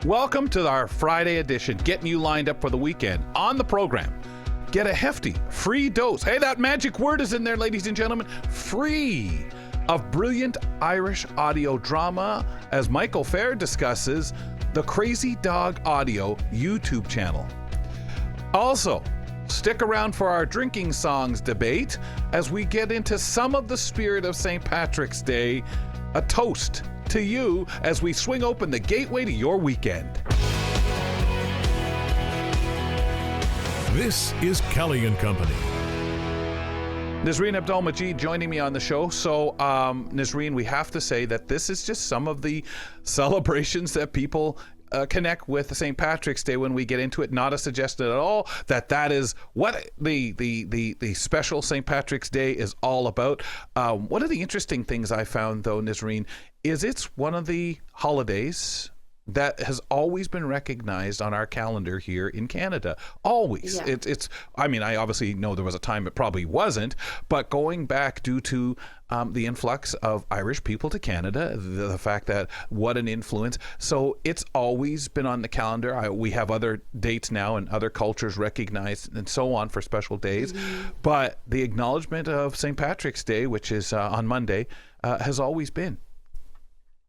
Welcome to our Friday edition, getting you lined up for the weekend. On the program, get a hefty, free dose. Hey, that magic word is in there, ladies and gentlemen. Free of brilliant Irish audio drama as Michael Feir discusses the Crazydog Audio YouTube channel. Also, stick around for our drinking songs debate as we get into some of the spirit of St. Patrick's Day, a toast to you as we swing open the gateway to your weekend. This is Kelly and Company. Nazreen Abdul-Majid joining me on the show. So, Nazreen, we have to say that this is just some of the celebrations that people connect with St. Patrick's Day when we get into it. Not a suggestion at all that is what the special St. Patrick's Day is all about. One of the interesting things I found, though, Nazreen, is it's one of the holidays that has always been recognized on our calendar here in Canada. Always. Yeah. It's I mean, I obviously know there was a time it probably wasn't, but going back due to the influx of Irish people to Canada, the fact that what an influence. So it's always been on the calendar. We have other dates now and other cultures recognized and so on for special days. Mm-hmm. But the acknowledgement of St. Patrick's Day, which is on Monday, has always been.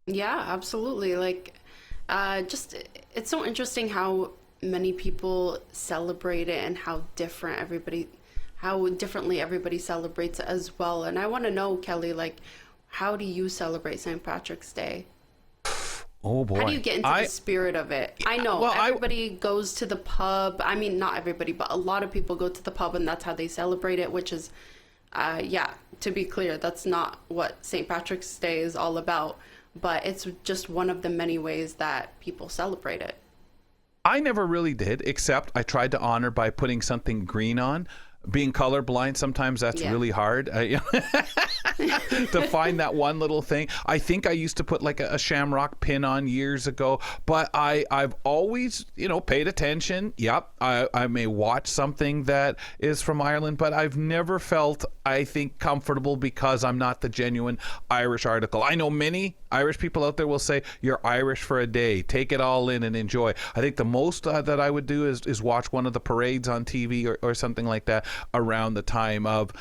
Yeah, absolutely. Like, just it's so interesting how many people celebrate it and how differently everybody celebrates it as well. And I want to know, Kelly, like, how do you celebrate St. Patrick's Day? Oh boy. How do you get into the spirit of it? I know everybody goes to the pub. I mean, not everybody, but a lot of people go to the pub and that's how they celebrate it, which is, to be clear, that's not what St. Patrick's Day is all about. But it's just one of the many ways that people celebrate it. I never really did, except I tried to honor by putting something green on. Being colorblind, sometimes that's really hard to find that one little thing. I think I used to put like a shamrock pin on years ago, but I've always, paid attention. Yep, I may watch something that is from Ireland, but I've never felt, I think, comfortable because I'm not the genuine Irish article. I know many Irish people out there will say, you're Irish for a day. Take it all in and enjoy. I think the most that I would do is watch one of the parades on TV or something like that around the time of.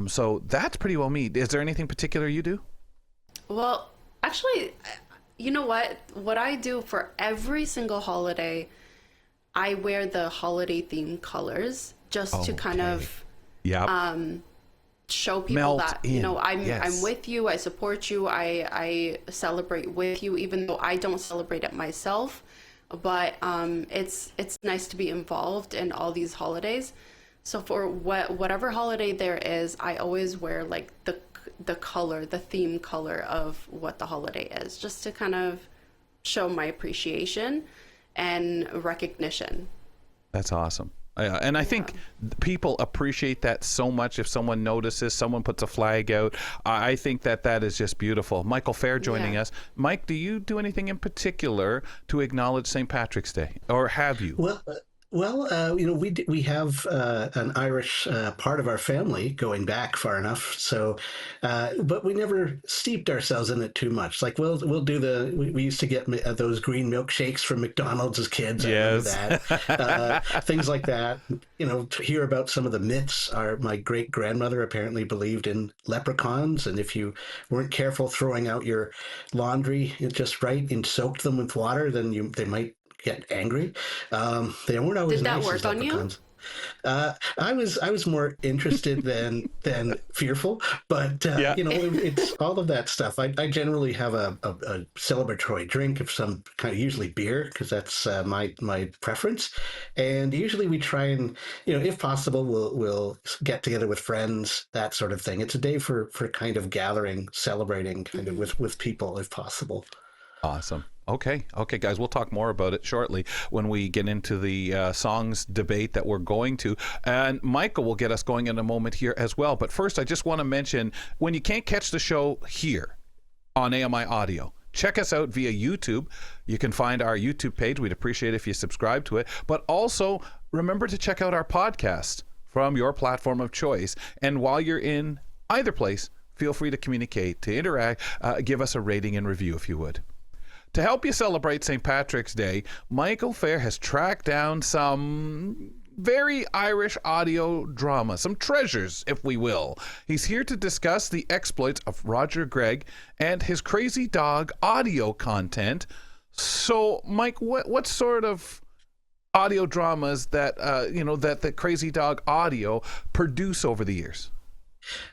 So that's pretty well me. Is there anything particular you do? Well, actually, you know what? What I do for every single holiday, I wear the holiday themed colors just to kind of show people that I'm with you, I support you, I celebrate with you, even though I don't celebrate it myself. But it's nice to be involved in all these holidays. So for whatever holiday there is, I always wear like the color, the theme color of what the holiday is, just to kind of show my appreciation and recognition. That's awesome. And I think people appreciate that so much if someone notices, someone puts a flag out. I think that is just beautiful. Michael Feir joining us. Mike, do you do anything in particular to acknowledge St. Patrick's Day, or have you? Well, we have an Irish part of our family going back far enough. So, but we never steeped ourselves in it too much. Like we'll do we used to get those green milkshakes from McDonald's as kids. Yes. I remember that. Things like that. To hear about some of the myths. My great grandmother apparently believed in leprechauns, and if you weren't careful throwing out your laundry just right and soaked them with water, then they might get angry. They weren't always nice. Did that work on you? I was more interested than fearful, but it's all of that stuff. I generally have a celebratory drink of some kind, usually beer, because that's my preference. And usually we try and if possible we'll get together with friends, that sort of thing. It's a day for kind of gathering, celebrating kind of with people if possible. Awesome. Okay, guys, we'll talk more about it shortly when we get into the songs debate that we're going to. And Michael will get us going in a moment here as well. But first, I just want to mention, when you can't catch the show here on AMI Audio, check us out via YouTube. You can find our YouTube page. We'd appreciate if you subscribe to it. But also, remember to check out our podcast from your platform of choice. And while you're in either place, feel free to communicate, to interact, give us a rating and review if you would. to help you celebrate St. Patrick's Day, Michael Feir has tracked down some very Irish audio drama, some treasures, if we will. He's here to discuss the exploits of Roger Gregg and his Crazydog audio content. So, Mike, what sort of audio dramas that that the Crazydog Audio produce over the years?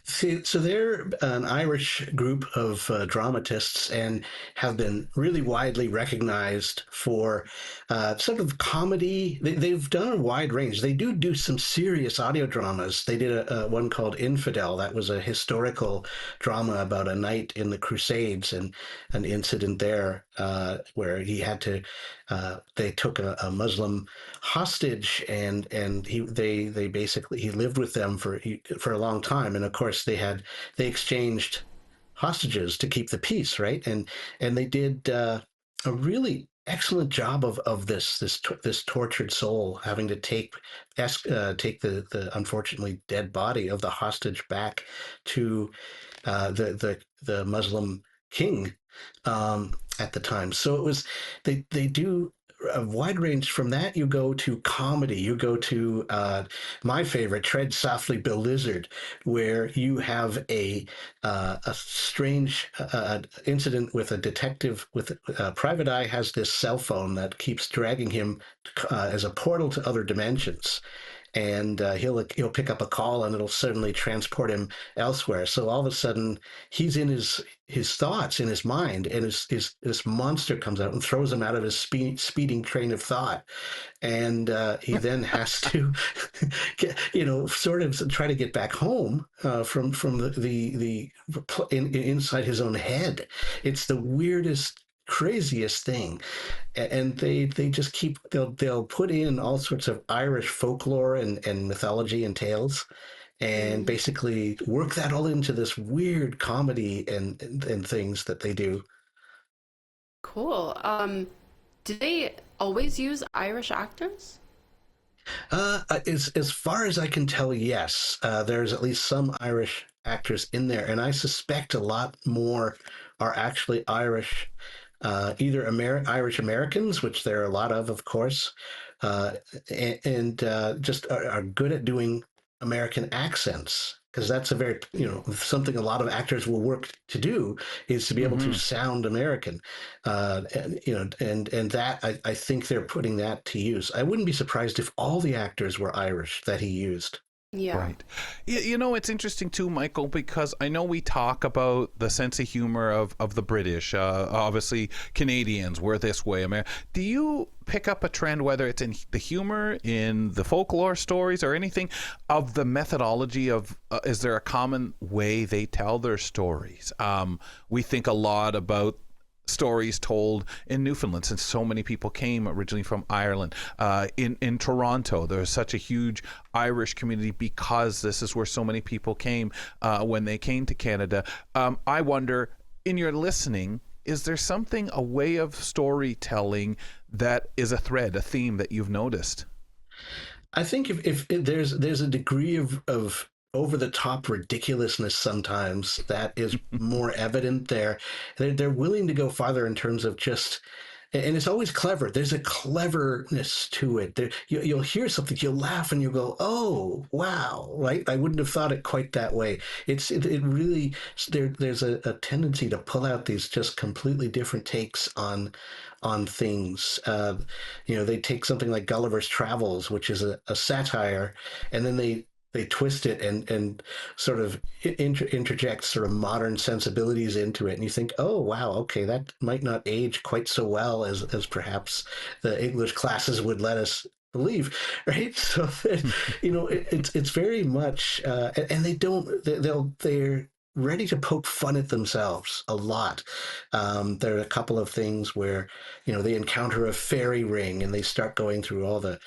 See, so they're an Irish group of dramatists and have been really widely recognized for sort of comedy. They've done a wide range. They do some serious audio dramas. They did one called Infidel. That was a historical drama about a knight in the Crusades and an incident there where he had to. They took a Muslim hostage, and he lived with them for a long time, and of course they exchanged hostages to keep the peace, right? And they did a really excellent job of this tortured soul having to take the unfortunately dead body of the hostage back to the Muslim king at the time. So it was they do a wide range. From that you go to comedy, you go to my favorite, Tread Softly Bill Lizard, where you have a strange incident with a detective with Private Eye has this cell phone that keeps dragging him as a portal to other dimensions. And he'll pick up a call and it'll suddenly transport him elsewhere. So all of a sudden he's in his thoughts, in his mind, and this monster comes out and throws him out of his speeding train of thought. And he then has to sort of try to get back home from the inside his own head. It's the weirdest, craziest thing. And they just keep, they'll put in all sorts of Irish folklore and mythology and tales, and basically work that all into this weird comedy and things that they do. Cool. Do they always use Irish actors? As far as I can tell, yes. There's at least some Irish actors in there, and I suspect a lot more are actually Irish, either Irish Americans, which there are a lot of course, and just are good at doing American accents, because that's a very, something a lot of actors will work to do, is to be able to sound American, and that I think they're putting that to use. I wouldn't be surprised if all the actors were Irish that he used. Yeah. Right. It's interesting too, Michael, because I know we talk about the sense of humor of the British. Obviously, Canadians were this way. Do you pick up a trend, whether it's in the humor, in the folklore stories, or anything of the methodology of, is there a common way they tell their stories? We think a lot about stories told in Newfoundland, since so many people came originally from Ireland. In Toronto, there's such a huge Irish community because this is where so many people came when they came to Canada. I wonder, in your listening, is there something, a way of storytelling that is a thread, a theme that you've noticed? I think if there's a degree of over-the-top ridiculousness sometimes that is more evident there. They're willing to go farther in terms of just, and it's always clever. There's a cleverness to it. You'll hear something, you'll laugh, and you'll go, "Oh, wow!" Right? I wouldn't have thought it quite that way. It really, there's a tendency to pull out these just completely different takes on things. They take something like Gulliver's Travels, which is a satire, and then they twist it and sort of interject sort of modern sensibilities into it, and you think, oh wow, okay, that might not age quite so well as perhaps the English classes would let us believe, right? So it's very much, and they're ready to poke fun at themselves a lot. There are a couple of things where, they encounter a fairy ring and they start going through all the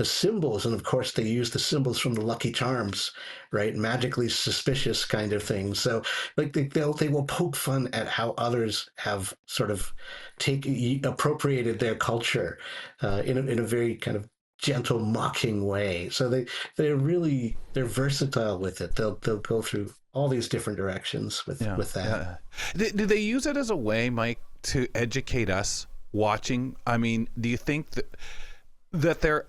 symbols. And of course they use the symbols from the Lucky Charms, right? Magically suspicious kind of things. So like they will poke fun at how others have sort of appropriated their culture in a very kind of gentle, mocking way. So they're versatile with it. They'll go through all these different directions with that. Yeah. Do they use it as a way, Mike, to educate us watching? I mean, do you think that they're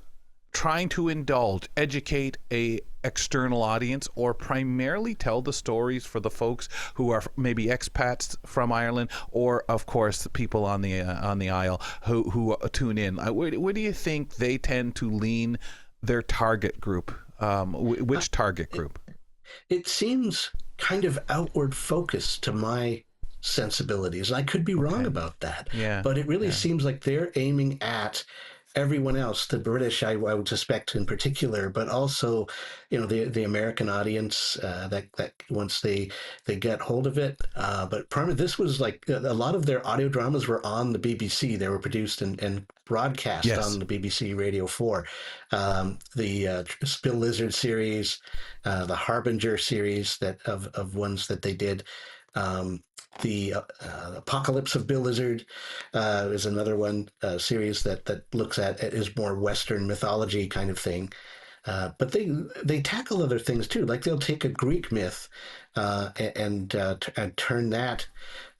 trying to educate a external audience, or primarily tell the stories for the folks who are maybe expats from Ireland, or of course the people on the aisle who tune in? Where do you think they tend to lean their target group? Which target group? It seems kind of outward focused to my sensibilities. I could be wrong about that. Yeah. But it really seems like they're aiming at everyone else, the British, I would suspect in particular, but also, the American audience, that once they get hold of it. But primarily, this was like a lot of their audio dramas were on the BBC. They were produced and broadcast on the BBC Radio 4. The Spill Lizard series, the Harbinger series of ones that they did. The Apocalypse of Bill Lizard is another one series that looks at is more Western mythology kind of thing. But they tackle other things too. Like they'll take a Greek myth and turn that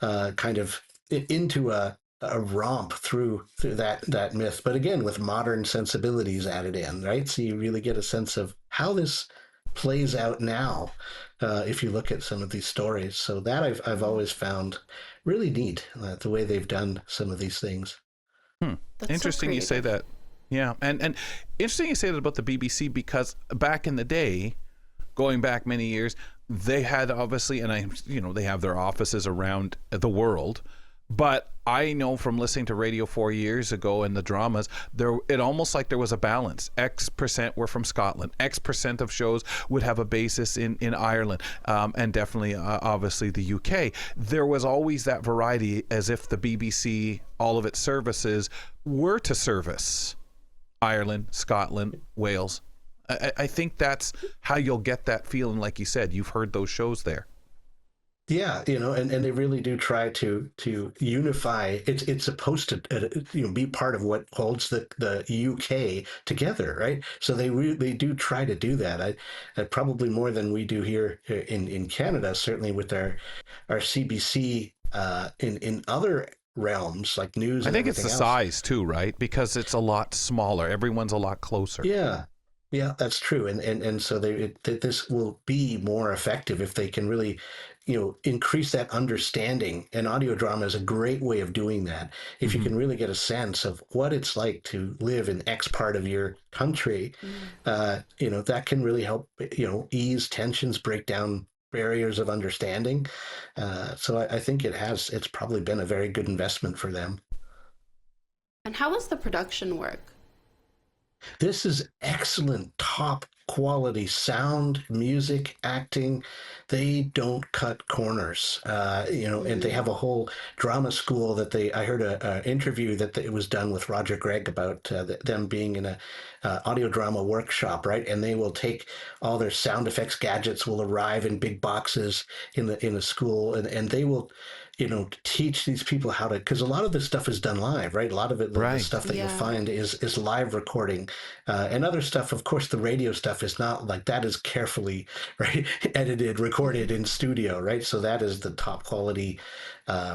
kind of into a romp through that myth, but again with modern sensibilities added in, right? So you really get a sense of how this plays out now, if you look at some of these stories. So that I've always found really neat, the way they've done some of these things. Interesting you say that. Yeah, and interesting you say that about the BBC, because back in the day, going back many years, they had obviously, and they have their offices around the world. But I know from listening to Radio 4 years ago and the dramas, it almost like there was a balance. X% were from Scotland. X% of shows would have a basis in Ireland, and definitely, obviously, the UK. There was always that variety, as if the BBC, all of its services, were to service Ireland, Scotland, Wales. I think that's how you'll get that feeling, like you said. You've heard those shows there. Yeah, and they really do try to unify. It's supposed to be part of what holds the UK together, right? So they do try to do that. I probably more than we do here in Canada, certainly with our CBC in other realms like news. I think it's the size too, right? Because it's a lot smaller. Everyone's a lot closer. Yeah, that's true. And so this will be more effective if they can really, increase that understanding. And audio drama is a great way of doing that. If you can really get a sense of what it's like to live in X part of your country, that can really help, ease tensions, break down barriers of understanding. So I think it's probably been a very good investment for them. And how does the production work? This is excellent, top quality sound, music, acting. They don't cut corners, and they have a whole drama school that I heard an interview that it was done with Roger Gregg about them being in a audio drama workshop, right? And they will take all their sound effects gadgets will arrive in big boxes in the school, and they will, teach these people how to, because a lot of this stuff is done live, right? A lot of it, the stuff that you'll find is live recording, and other stuff, of course, the radio stuff is not like that, is carefully, right, edited, recorded in studio, right? So that is the top quality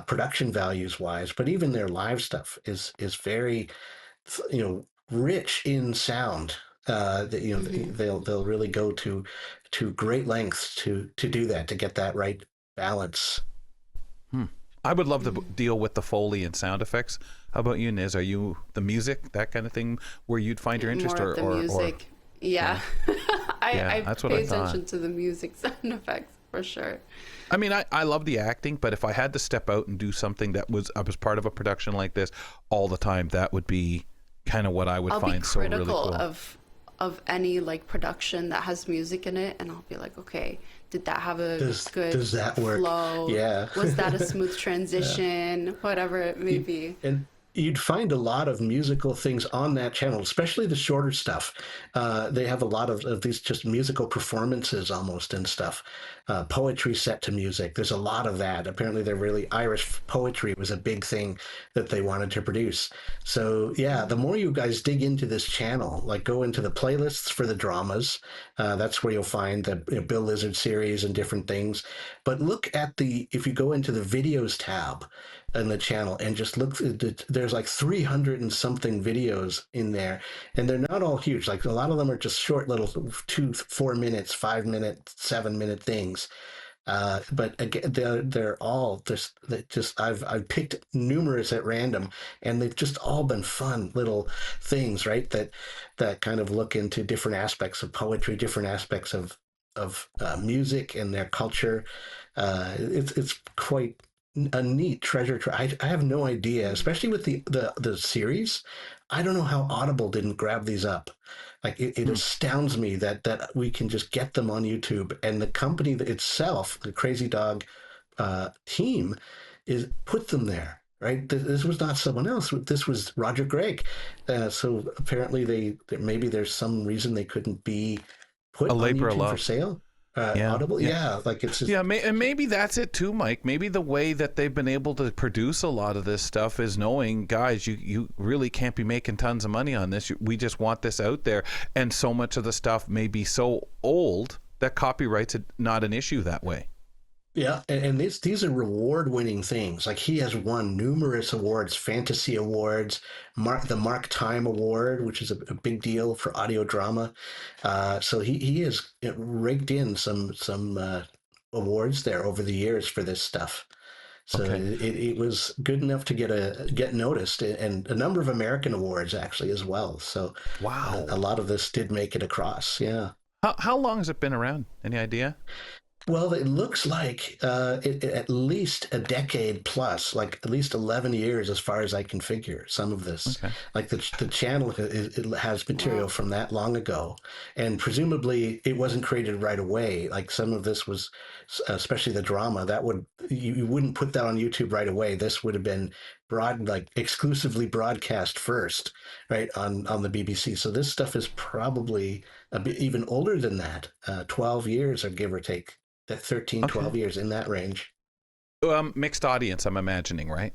production values wise, but even their live stuff is very, rich in sound. They'll really go to great lengths to do that, to get that right balance. I would love to deal with the Foley and sound effects. How about you, Niz? Are you the music, that kind of thing, where you'd find your interest? More of the music. Yeah. I that's what pay I thought. attention to the music sound effects for sure. I mean, I love the acting, but if I had to step out and do something that was part of a production like this all the time, that would be kind of what I would find so really cool. Of any like production that has music in it, and I'll be like, okay, did that have a good does that work? Flow? Yeah. Was that a smooth transition? Whatever it may be. And you'd find a lot of musical things on that channel, especially the shorter stuff. They have a lot of these just musical performances almost and stuff. Poetry set to music. There's a lot of that. Apparently they're really Irish poetry was a big thing that they wanted to produce. So yeah, the more you guys dig into this channel, like go into the playlists for the dramas, that's where you'll find the Bill Lizard series and different things. But look at if you go into the videos tab, in the channel and just look. There's like 300 and something videos in there, and they're not all huge. Like a lot of them are just short little 2, 4 minutes, 5 minute, 7 minute things. But again, they're all just I've picked numerous at random, and they've just all been fun little things, right? That kind of look into different aspects of poetry, different aspects of music and their culture. It's quite a neat treasure. I have no idea, especially with the series. I don't know how Audible didn't grab these up. Like it astounds me that we can just get them on YouTube, and the company itself, the Crazydog team, is put them there. Right, this was not someone else. This was Roger Gregg. So apparently, maybe there's some reason they couldn't be put on YouTube for sale. Audible, like it's just, and maybe that's it too, Mike. Maybe the way that they've been able to produce a lot of this stuff is knowing, guys, you really can't be making tons of money on this. We just want this out there, and so much of the stuff may be so old that copyright's not an issue that way. Yeah, and these are reward-winning things. Like he has won numerous awards, fantasy awards, the Mark Time Award, which is a big deal for audio drama. So he has raked in some awards there over the years for this stuff. So it was good enough to get noticed, and a number of American awards actually as well. So wow, a lot of this did make it across. Yeah. How long has it been around? Any idea? Well, it looks like at least a decade plus, like at least 11 years as far as I can figure some of this. Okay. Like the channel it has material from that long ago, and presumably it wasn't created right away. Like some of this was, especially the drama, you wouldn't put that on YouTube right away. This would have been exclusively broadcast first, right, on the BBC. So this stuff is probably a bit even older than that, 12 years or give or take. That 13, 12 years, in that range. Mixed audience, I'm imagining, right?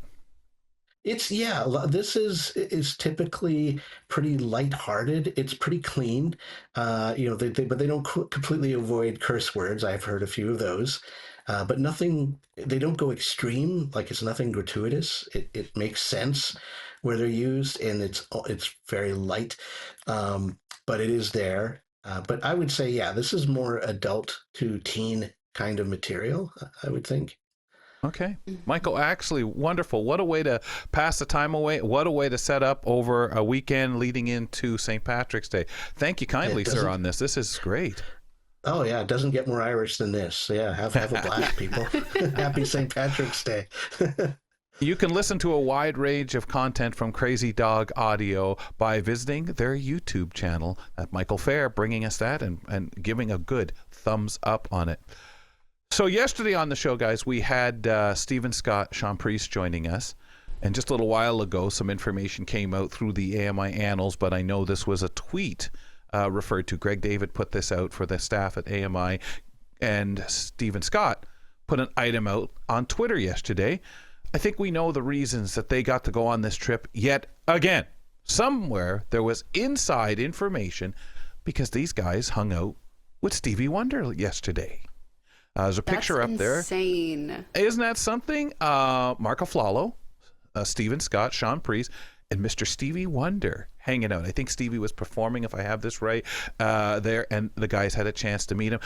This is typically pretty lighthearted. It's pretty clean. But they don't completely avoid curse words. I've heard a few of those. But nothing, they don't go extreme. Like it's nothing gratuitous. It makes sense where they're used, and it's very light. But it is there. But I would say, this is more adult to teen kind of material, I would think. Okay. Michael, actually, wonderful. What a way to pass the time away. What a way to set up over a weekend leading into St. Patrick's Day. Thank you kindly, sir, on this. This is great. Oh, yeah. It doesn't get more Irish than this. Yeah. Have a blast, people. Happy St. Patrick's Day. You can listen to a wide range of content from Crazydog Audio by visiting their YouTube channel. Michael Feir bringing us that and giving a good thumbs up on it. So yesterday on the show, guys, we had Stephen Scott, Sean Priest joining us. And just a little while ago, some information came out through the AMI annals, but I know this was a tweet referred to. Greg David put this out for the staff at AMI, and Stephen Scott put an item out on Twitter yesterday. I think we know the reasons that they got to go on this trip yet again. Somewhere there was inside information because these guys hung out with Stevie Wonder yesterday. There's a picture up there. Insane. Isn't that something? Mark Aflalo, Stephen Scott, Sean Priest, and Mr. Stevie Wonder hanging out. I think Stevie was performing, if I have this right, there, and the guys had a chance to meet him.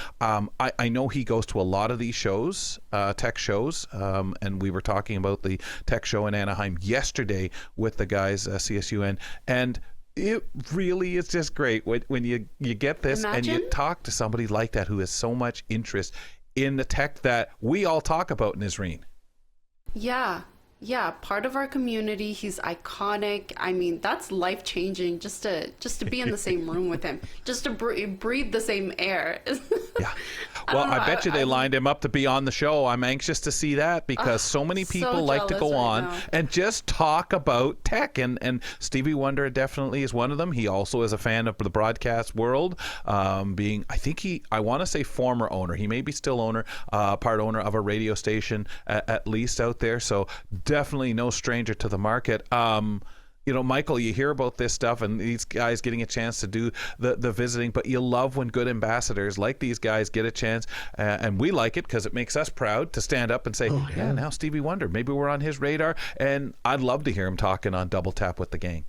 I know he goes to a lot of these shows, tech shows, and we were talking about the tech show in Anaheim yesterday with the guys, CSUN, and it really is just great when you get this. Imagine. And you talk to somebody like that who has so much interest in the tech that we all talk about, Nisreen. Yeah, part of our community. He's iconic. I mean, that's life-changing just to be in the same room with him, just to breathe the same air. Yeah. Well, I bet you they lined him up to be on the show. I'm anxious to see that because so many people like to go on and just talk about tech, and Stevie Wonder definitely is one of them. He also is a fan of the broadcast world, being, I want to say former owner. He may be still owner, part owner of a radio station at least out there. So definitely no stranger to the market. Michael, you hear about this stuff and these guys getting a chance to do the visiting, but you love when good ambassadors like these guys get a chance, and we like it because it makes us proud to stand up and say, yeah, now Stevie Wonder, maybe we're on his radar, and I'd love to hear him talking on Double Tap with the Gang.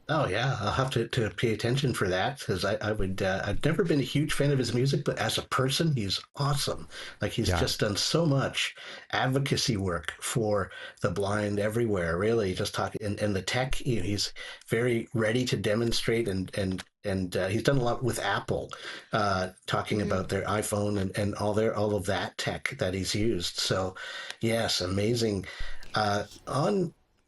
Oh yeah, I'll have to pay attention for that, because I've never been a huge fan of his music, but as a person, he's awesome. Like, he's just done so much advocacy work for the blind everywhere. Really, just talking and the tech. He's very ready to demonstrate, and he's done a lot with Apple, talking about their iPhone and all of that tech that he's used. So, yes, amazing.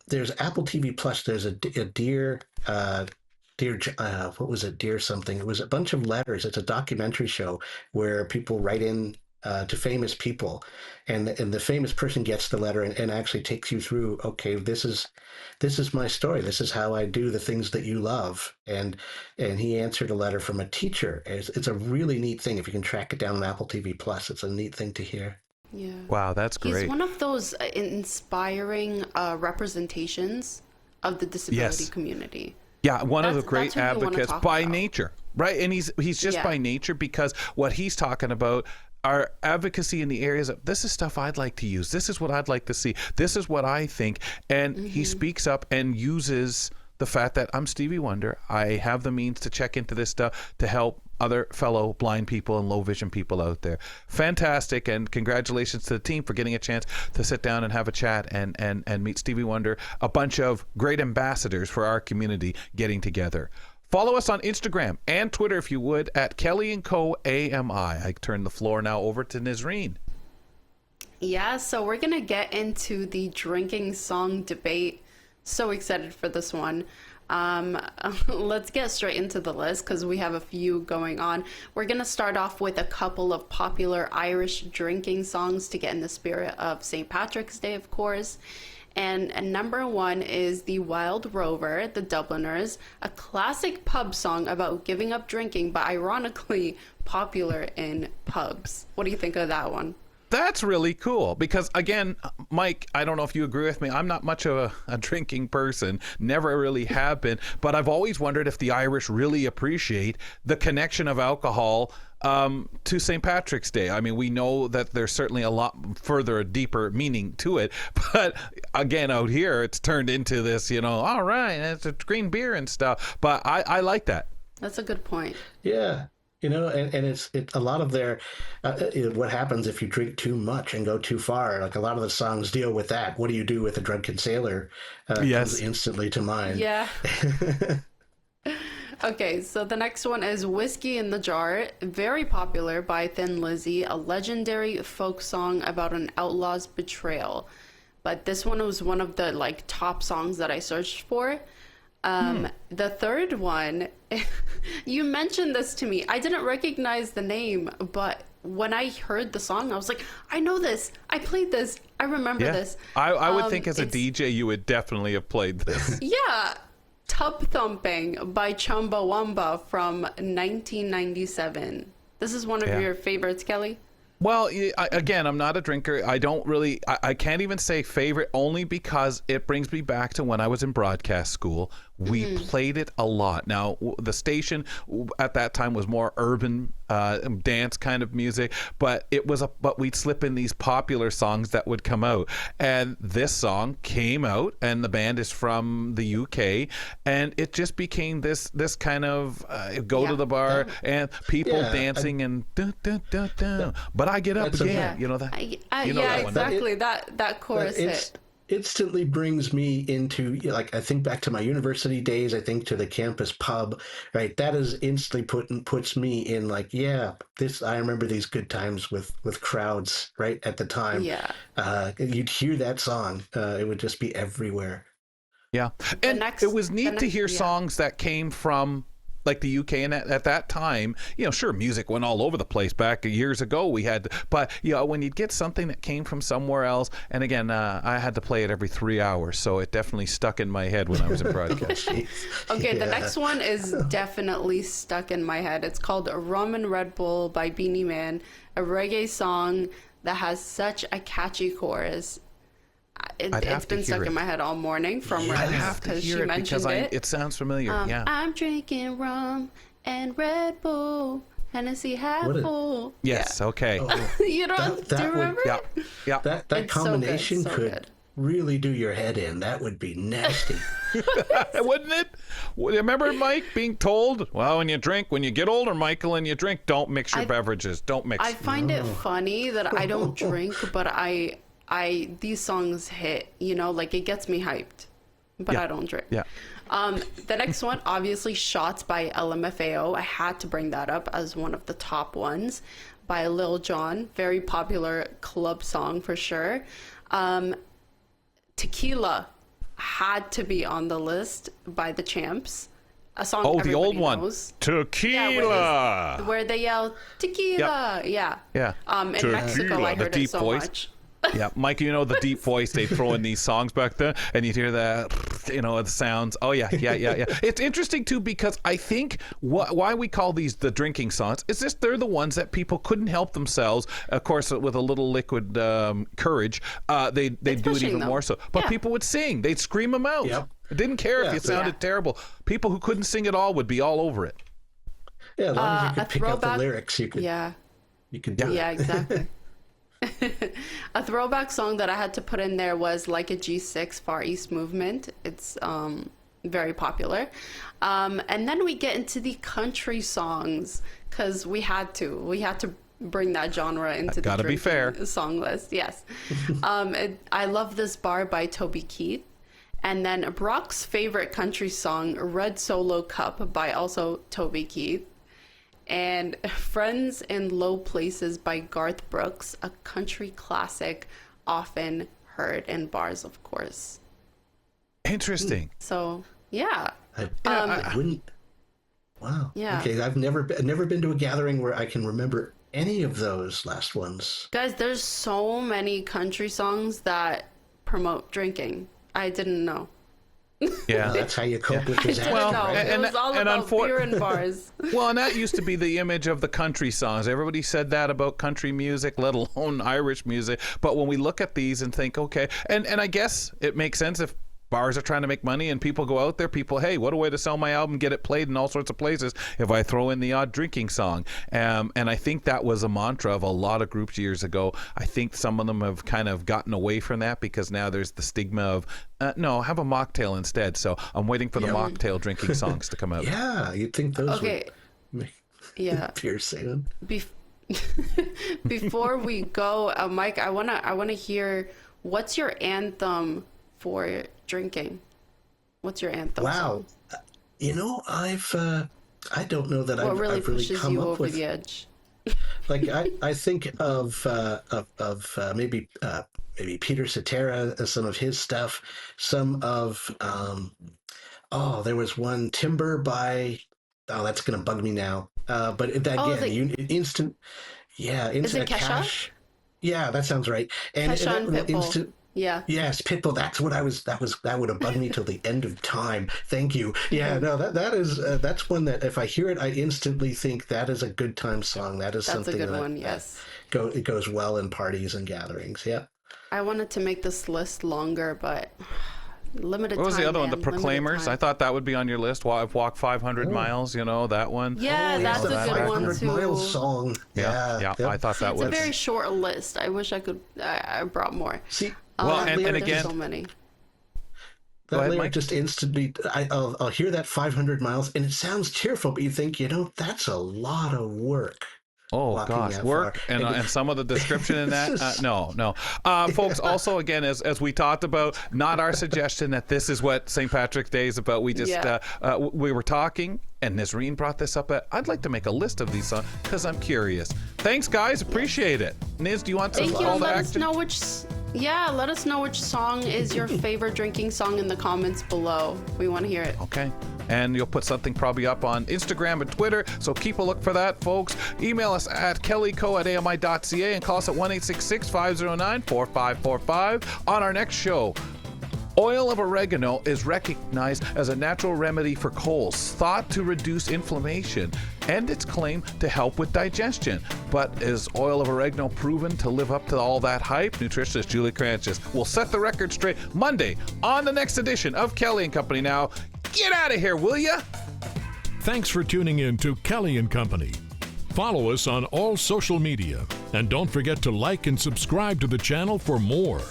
There's Apple TV Plus. There's a Dear, what was it? Dear something. It was a bunch of letters. It's a documentary show where people write in to famous people, and the famous person gets the letter and actually takes you through. Okay, this is my story. This is how I do the things that you love. And he answered a letter from a teacher. It's a really neat thing. If you can track it down on Apple TV Plus, it's a neat thing to hear. Yeah. Wow, that's great. He's one of those inspiring representations of the disability community. Yeah, one of the great advocates by nature, right? And he's just by nature, because what he's talking about are advocacy in the areas of, this is stuff I'd like to use. This is what I'd like to see. This is what I think. And he speaks up and uses the fact that I'm Stevie Wonder. I have the means to check into this stuff to help other fellow blind people and low vision people out there. Fantastic, and congratulations to the team for getting a chance to sit down and have a chat and meet Stevie Wonder. A bunch of great ambassadors for our community getting together. Follow us on Instagram and Twitter, if you would, at Kelly & Co. AMI. I turn the floor now over to Nisreen. Yeah, so we're going to get into the drinking song debate. So excited for this one. Let's get straight into the list, because we have a few going on. We're going to start off with a couple of popular Irish drinking songs to get in the spirit of St. Patrick's Day, of course. And number one is The Wild Rover, the Dubliners, a classic pub song about giving up drinking, but ironically popular in pubs. What do you think of that one? That's really cool, because again, Mike, I don't know if you agree with me. I'm not much of a drinking person, never really have been, but I've always wondered if the Irish really appreciate the connection of alcohol to St. Patrick's Day. I mean, we know that there's certainly a lot further, deeper meaning to it, but again, out here, it's turned into this, all right, it's a green beer and stuff, but I like that. That's a good point. Yeah. And it's a lot of their, what happens if you drink too much and go too far. Like, a lot of the songs deal with that. What do you do with a drunken sailor? Comes instantly to mind. Yeah. Okay, so the next one is Whiskey in the Jar, very popular by Thin Lizzy, a legendary folk song about an outlaw's betrayal. But this one was one of the top songs that I searched for. The third one, you mentioned this to me. I didn't recognize the name, but when I heard the song, I was like, I know this. I played this. I remember this. I would think as a DJ, you would definitely have played this. Yeah. Tub Thumping by Chumbawamba from 1997. This is one of your favorites, Kelly? Well, again, I'm not a drinker. I don't really, I can't even say favorite, only because it brings me back to when I was in broadcast school. We played it a lot. Now, the station at that time was more urban dance kind of music, but we'd slip in these popular songs that would come out. And this song came out, and the band is from the UK, and it just became this kind of go to the bar and people dancing and dun, dun, dun, dun. But I get up again. You know that. Exactly. That chorus hit. Instantly brings me into, I think back to my university days. I think to the campus pub, right? That is instantly puts me in I remember these good times with crowds, right, at the time. Yeah. You'd hear that song. It would just be everywhere. Yeah. And it was neat to hear songs that came from the UK, and at that time, sure, music went all over the place back years ago. But when you'd get something that came from somewhere else, and again, I had to play it every 3 hours, so it definitely stuck in my head when I was in broadcast. Okay, the next one is definitely stuck in my head. It's called Rum and Red Bull by Beanie Man, a reggae song that has such a catchy chorus. It's been stuck in my head all morning from I'd Reds have to because she hear it mentioned because it. it sounds familiar. Yeah. I'm drinking rum and Red Bull, Hennessy half full. Yes. Yeah. Okay. You don't do you remember? Yeah. Yeah. That It's combination so could really do your head in. That would be nasty. Wouldn't it? Remember Mike being told, well, when you get older, Michael, and you drink, don't mix your beverages. Don't mix. I find it funny that I don't drink, but these songs hit, like it gets me hyped, but I don't drink. Yeah. The next one, obviously Shots by LMFAO. I had to bring that up as one of the top ones by Lil Jon. Very popular club song for sure. Tequila had to be on the list by the Champs. A song everybody the old one. knows. Tequila. Where they yell tequila. Yeah. In Mexico, I heard it so much. Yeah, Mike, the deep voice they throw in these songs back then, and you'd hear that, the sounds. Oh, yeah. It's interesting, too, because I think why we call these the drinking songs is just they're the ones that people couldn't help themselves. Of course, with a little liquid courage, they'd do it even more so. But people would sing. They'd scream them out. Yep. Didn't care if it sounded terrible. People who couldn't sing at all would be all over it. Yeah, as long as you could pick up the lyrics, you could do it. Yeah, exactly. A throwback song that I had to put in there was Like a G6 Far East Movement. It's very popular. And then we get into the country songs because we had to bring that genre into the drinking song list. Yes. I Love This Bar by Toby Keith. And then Brock's favorite country song, Red Solo Cup by also Toby Keith. And Friends in Low Places by Garth Brooks, a country classic, often heard in bars, of course. Interesting. So, yeah. I wouldn't. Wow. Yeah. Okay, I've never been to a gathering where I can remember any of those last ones. Guys, there's so many country songs that promote drinking. I didn't know. Yeah, that's how you cope with disaster. It was all about beer and bars. Well, and that used to be the image of the country songs. Everybody said that about country music, let alone Irish music. But when we look at these and think, okay, and I guess it makes sense if bars are trying to make money and people go out there, hey, what a way to sell my album, get it played in all sorts of places if I throw in the odd drinking song. And I think that was a mantra of a lot of groups years ago. I think some of them have kind of gotten away from that because now there's the stigma of, no, have a mocktail instead. So I'm waiting for the mocktail drinking songs to come out. Yeah, you'd think those would make piercing. Before we go, Mike, I wanna hear, what's your anthem for drinking? What's your anthem? Wow, song? I don't know that I've really pushes come you up over with the edge. Like I think of maybe Peter Cetera, some of his stuff, some of there was one Timber by that's gonna bug me now. But instant Kesha? Yeah, that sounds right. And Kesha and Pitbull. Yeah. Yes, Pitbull. That would have bugged me till the end of time. Thank you. Yeah, no, that's one that if I hear it, I instantly think that is a good time song. That's something a good one. Yes. It goes well in parties and gatherings. Yeah. I wanted to make this list longer, but limited time. What was the other one? The Limited Proclaimers? time. I thought that would be on your list. I've walked 500 miles, that one. Yeah, that's a good one too. 500-mile song. Yeah. I thought that was. It's a very short list. I wish I could. I brought more. See, and again, so many. That lyric just instantly, I'll hear that 500 miles, and it sounds cheerful, but you think, that's a lot of work. Oh gosh, work and some of the description in that. No. Folks, also again, as we talked about, not our suggestion that this is what St. Patrick's Day is about. We just we were talking, and Nisreen brought this up. I'd like to make a list of these songs because I'm curious. Thanks, guys. Appreciate it. Niz, do you want some call to action? Let us know which song is your favorite drinking song in the comments below. We want to hear it. Okay. And you'll put something probably up on Instagram and Twitter, so keep a look for that, folks. Email us at kellyco@ami.ca and call us at 1-866-509-4545. On our next show, Oil of oregano is recognized as a natural remedy for colds, thought to reduce inflammation, and it's claimed to help with digestion. But is oil of oregano proven to live up to all that hype? Nutritionist Julie Cranches will set the record straight Monday on the next edition of Kelly & Company. Now, get out of here, will ya? Thanks for tuning in to Kelly & Company. Follow us on all social media, and don't forget to like and subscribe to the channel for more.